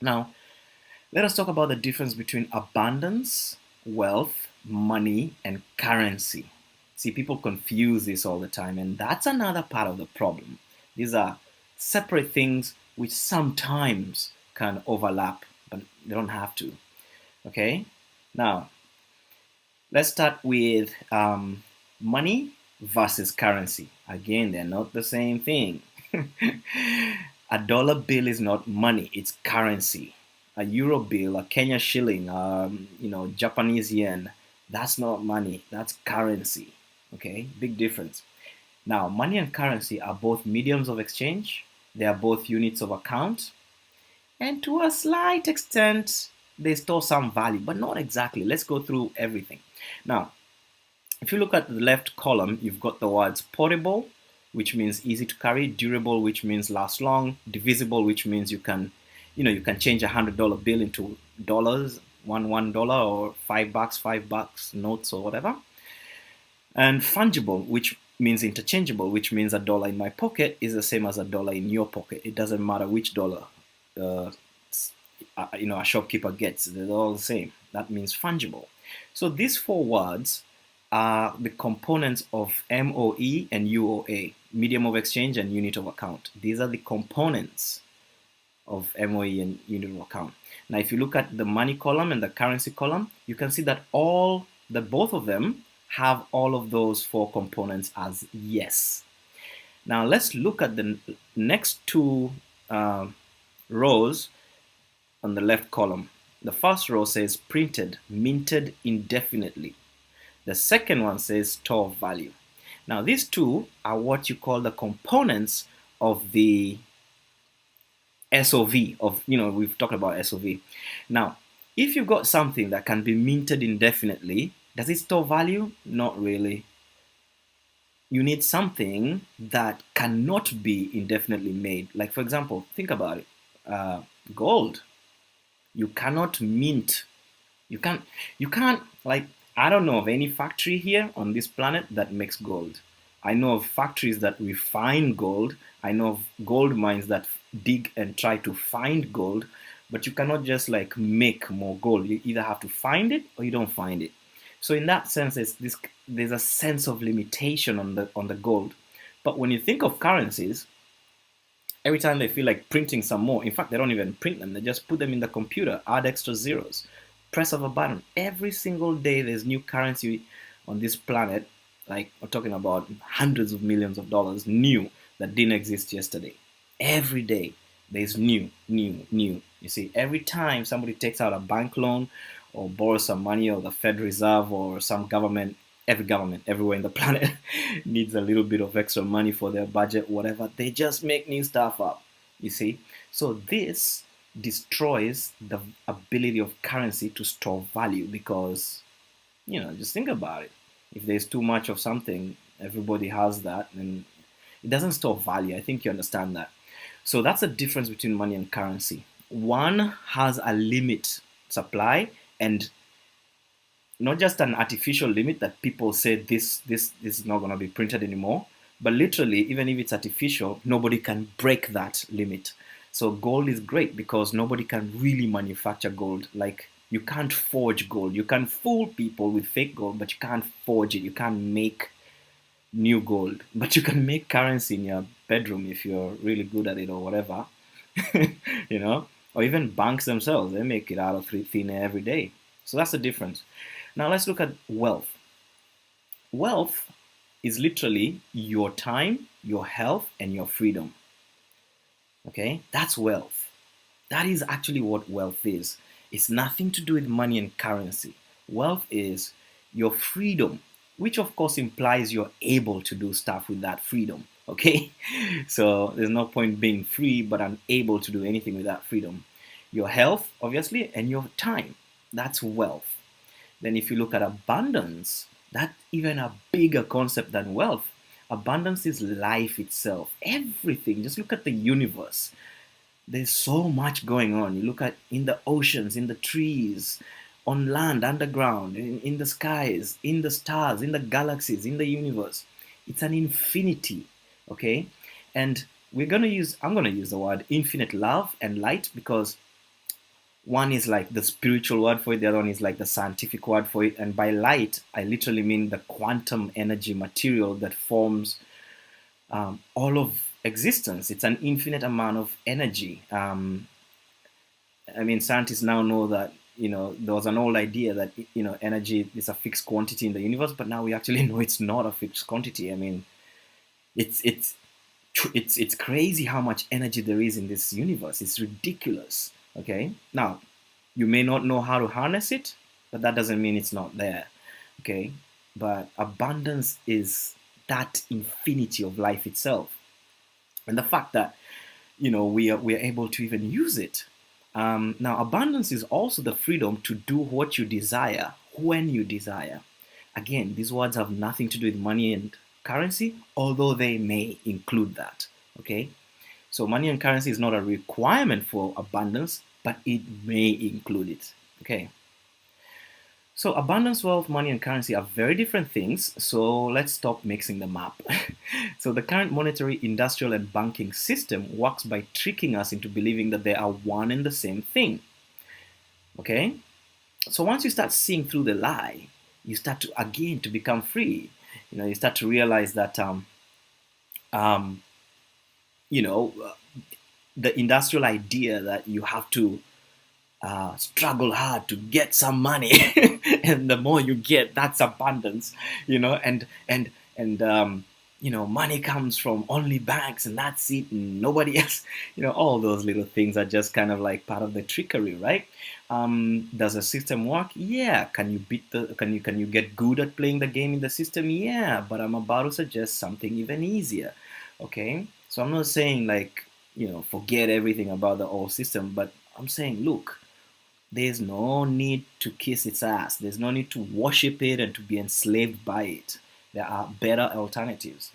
Now, let us talk about the difference between abundance, wealth, money, and currency. See, people confuse this all the time, and that's another part of the problem. These are separate things which sometimes can overlap, but they don't have to. Okay? Now, let's start with money versus currency. Again, they're not the same thing. A dollar bill is not money, it's currency. A euro bill, a Kenya shilling, Japanese yen, that's not money, that's currency. Okay, big difference. Now, money and currency are both mediums of exchange, they are both units of account, and to a slight extent, they store some value, but not exactly. Let's go through everything. Now, if you look at the left column, you've got the words portable, which means easy to carry, durable, which means last long, divisible, which means you can change $100 bill into dollars, $1 or $5 notes or whatever. And fungible, which means interchangeable, which means $1 in my pocket is the same as $1 in your pocket. It doesn't matter which dollar uh, a shopkeeper gets; they're all the same. That means fungible. So these four words are the components of MOE and UOA, medium of exchange and unit of account. These are the components of MOE and unit of account. Now, if you look at the money column and the currency column, you can see that both of them have all of those four components as yes. Now, let's look at the next two rows on the left column. The first row says printed, minted indefinitely. The second one says store of value. Now, these two are what you call the components of the SOV. We've talked about SOV. Now, if you've got something that can be minted indefinitely, does it store value? Not really. You need something that cannot be indefinitely made. Like, for example, think about it. Gold. You cannot mint. You can't, like, I don't know of any factory here on this planet that makes gold. I know of factories that refine gold. I know of gold mines that dig and try to find gold, but you cannot just like make more gold. You either have to find it or you don't find it. So in that sense, there's a sense of limitation on the gold. But when you think of currencies, every time they feel like printing some more, in fact, they don't even print them. They just put them in the computer, add extra zeros, press of a button. Every single day, there's new currency on this planet. Like we're talking about hundreds of millions of dollars new that didn't exist yesterday. Every day, there's new, new, new. You see, every time somebody takes out a bank loan or borrows some money or the Fed Reserve or some government, every government everywhere in the planet needs a little bit of extra money for their budget, whatever. They just make new stuff up, you see. So this destroys the ability of currency to store value because, just think about it. If there's too much of something, everybody has that, and it doesn't store value. I think you understand that. So that's the difference between money and currency. One has a limit supply and not just an artificial limit that people say this is not going to be printed anymore, but literally, even if it's artificial, nobody can break that limit. So gold is great because nobody can really manufacture gold. Like, you can't forge gold. You can fool people with fake gold, but you can't forge it. You can't make new gold, but you can make currency in your bedroom if you're really good at it or whatever. you know or even banks themselves, they make it out of thin air every day. So that's the difference. Now let's look at wealth. Wealth is literally your time, your health, and your freedom. Okay, that's wealth. That is actually what wealth is. It's nothing to do with money and currency. Wealth is your freedom, which of course implies you're able to do stuff with that freedom. Okay, so there's no point being free but unable to do anything with that freedom. Your health, obviously, and your time. That's wealth. Then if you look at abundance, that's even a bigger concept than wealth. Abundance is life itself. Everything. Just look at the universe. There's so much going on. You look at in the oceans, in the trees, on land, underground, in the skies, in the stars, in the galaxies, in the universe. It's an infinity. Okay? And I'm gonna use the word infinite love and light because One is like the spiritual word for it, the other one is like the scientific word for it. And by light, I literally mean the quantum energy material that forms all of existence. It's an infinite amount of energy. I mean, scientists now know that, there was an old idea that, energy is a fixed quantity in the universe, but now we actually know it's not a fixed quantity. I mean, it's it's it's crazy how much energy there is in this universe. It's ridiculous. Okay, now you may not know how to harness it, but that doesn't mean it's not there. Okay, but abundance is that infinity of life itself, and the fact that we are able to even use it. Now, abundance is also the freedom to do what you desire when you desire. Again, these words have nothing to do with money and currency, although they may include that. Okay, so money and currency is not a requirement for abundance, but it may include it. Okay. So abundance, wealth, money, and currency are very different things. So let's stop mixing them up. So the current monetary, industrial, and banking system works by tricking us into believing that they are one and the same thing. Okay? So once you start seeing through the lie, you start to again to become free. You start to realize that um, you know, the industrial idea that you have to struggle hard to get some money, and the more you get, that's abundance. And money comes from only banks, and that's it, and nobody else. All those little things are just kind of like part of the trickery, right? Does the system work? Yeah. Can you beat the? Can you get good at playing the game in the system? Yeah. But I'm about to suggest something even easier. Okay. So I'm not saying like forget everything about the old system, but I'm saying look, there's no need to kiss its ass. There's no need to worship it and to be enslaved by it. There are better alternatives.